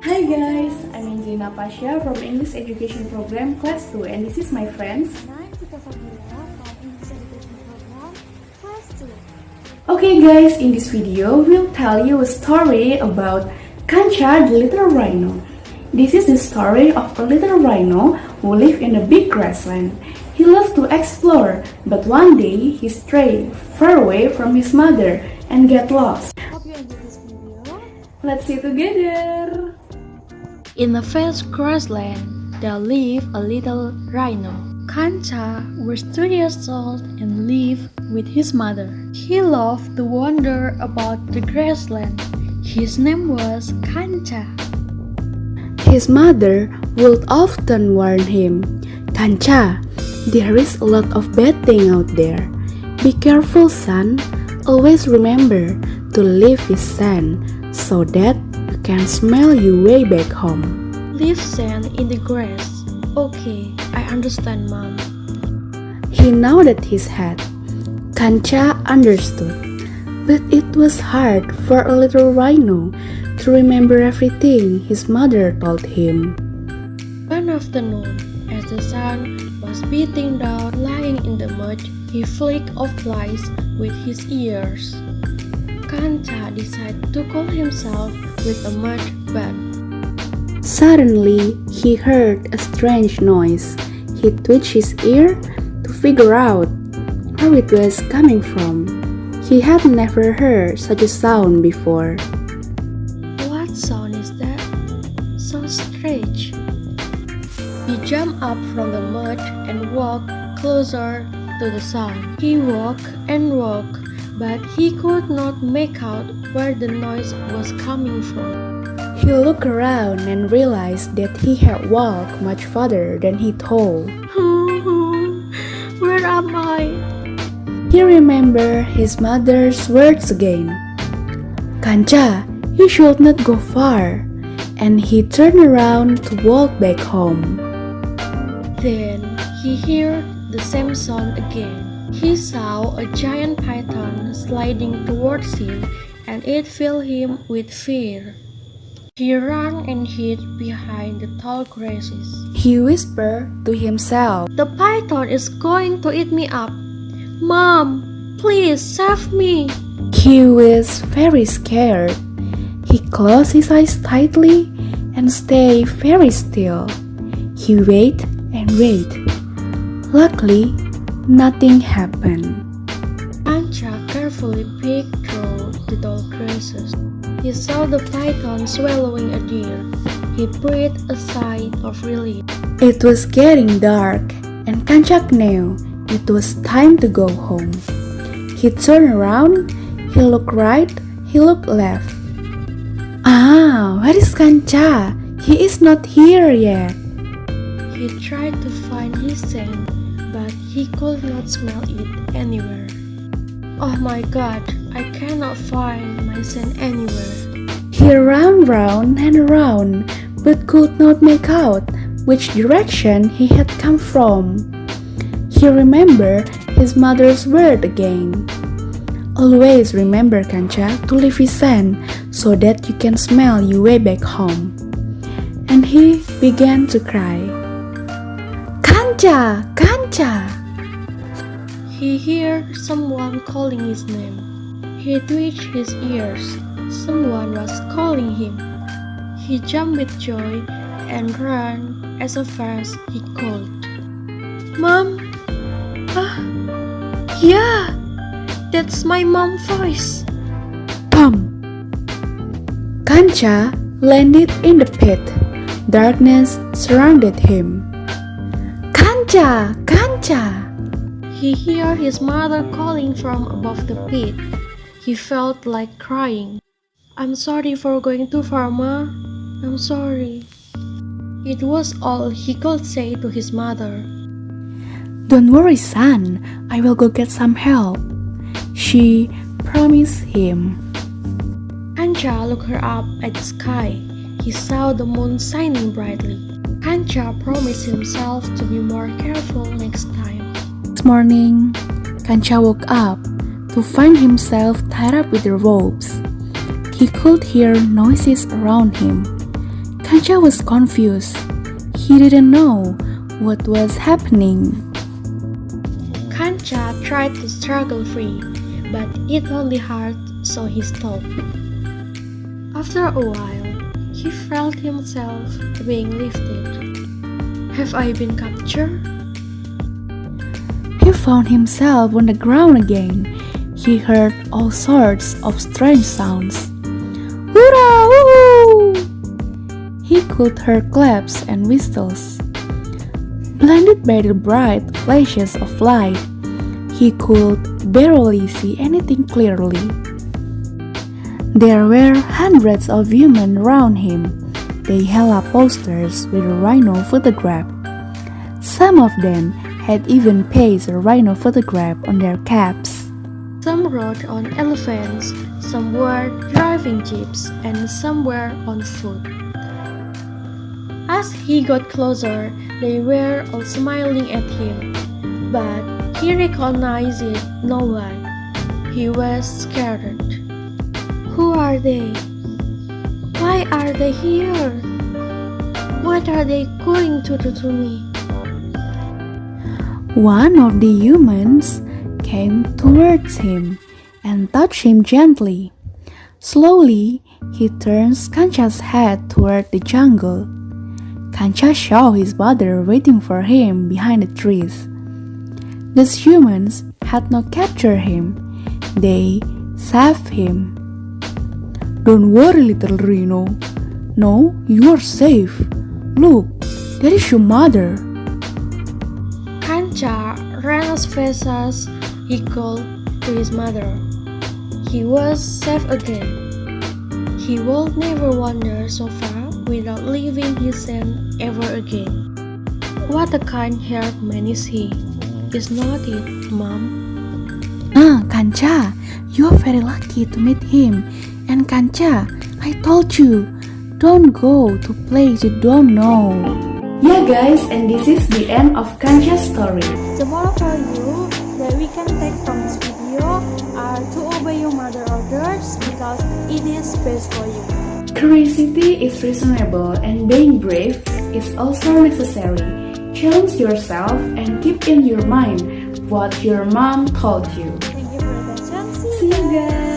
Hi guys, I'm Angelina Pasha from English Education Program Class 2 and this is my friends. I'm Fika Fabila from English Education Program Class 2. Okay guys, in this video we'll tell you a story about Kancha the little rhino. This is the story of a little rhino who lived in a big grassland. He loved to explore, but one day he strayed far away from his mother and get lost. Hope you enjoy this video. Let's see together! In a vast grassland, there lived a little rhino. Kancha was 2 years old and lived with his mother. He loved to wander about the grassland. His name was Kancha. His mother would often warn him, Kancha, there is a lot of bad thing out there. Be careful, son. Always remember to leave with sand so that you can smell your way back home. Leave sand in the grass. Okay, I understand, Mom. He nodded his head. Kancha understood, but it was hard for a little rhino to remember everything his mother told him. One afternoon, as the sun was beating down, lying in the mud, he flicked off flies with his ears. Kancha decided to cool himself with a mud bath. Suddenly, he heard a strange noise. He twitched his ear to figure out where it was coming from. He had never heard such a sound before. What sound is that? So strange. He jumped up from the mud and walked closer to the sound. He walked and walked, but he could not make out where the noise was coming from. He looked around and realized that he had walked much farther than he thought. Where am I? He remembered his mother's words again. Kancha, you should not go far. And he turned around to walk back home. Then he heard the same sound again. He saw a giant python sliding towards him, and it filled him with fear. He ran and hid behind the tall grasses. He whispered to himself, The python is going to eat me up. Mom, please save me. He was very scared. He closed his eyes tightly and stayed very still. He waited and waited. Luckily, nothing happened. Kancha carefully peeked through the tall grasses. He saw the python swallowing a deer. He breathed a sigh of relief. It was getting dark, and Kancha knew it was time to go home. He turned around, he looked right, he looked left. Ah, where is Kancha? He is not here yet. He tried to find his scent, but he could not smell it anywhere. Oh my God, I cannot find my scent anywhere. He ran round and around, but could not make out which direction he had come from. He remembered his mother's word again. Always remember, Kancha, to leave his scent so that you can smell your way back home. And he began to cry. Kancha! Kancha! He heard someone calling his name. He twitched his ears. Someone was calling him. He jumped with joy and ran as fast as he could. Mom? Yeah! That's my mom's voice. Pum! Kancha landed in the pit. Darkness surrounded him. Kancha! Kancha! He heard his mother calling from above the pit. He felt like crying. I'm sorry for going too far, Ma. I'm sorry. It was all he could say to his mother. Don't worry, son. I will go get some help. She promised him. Kancha looked up at the sky. He saw the moon shining brightly. Kancha promised himself to be more careful next time. Next morning, Kancha woke up to find himself tied up with the ropes. He could hear noises around him. Kancha was confused. He didn't know what was happening. Kancha tried to struggle free, but it only hurt, so he stopped. After a while, he felt himself being lifted. Have I been captured? He found himself on the ground again. He heard all sorts of strange sounds. Hurrah! Woohoo! He could hear claps and whistles. Blinded by the bright flashes of light, he could barely see anything clearly. There were hundreds of humans around him. They held up posters with a rhino photograph. Some of them had even pasted a rhino photograph on their caps. Some rode on elephants, some were driving jeeps, and some were on foot. As he got closer, they were all smiling at him, but he recognized no one. He was scared. Who are they? Why are they here? What are they going to do to me? One of the humans came towards him and touched him gently. Slowly, he turns Kancha's head toward the jungle. Kancha saw his mother waiting for him behind the trees. These humans had not captured him. They saved him. Don't worry, little Rhino. No, you are safe. Look, there is your mother. Kancha ran as fast as he could to his mother. He was safe again. He would never wander so far without leaving his scent ever again. What a kind-hearted man is he, is not it, Mom? Kancha, you are very lucky to meet him. And Kancha, I told you, don't go to place you don't know. Yeah guys, and this is the end of Kancha's story. The moral for you that we can take from this video are to obey your mother orders because it is best for you. Curiosity is reasonable and being brave is also necessary. Challenge yourself and keep in your mind what your mom told you. Thank you for your attention. See you guys!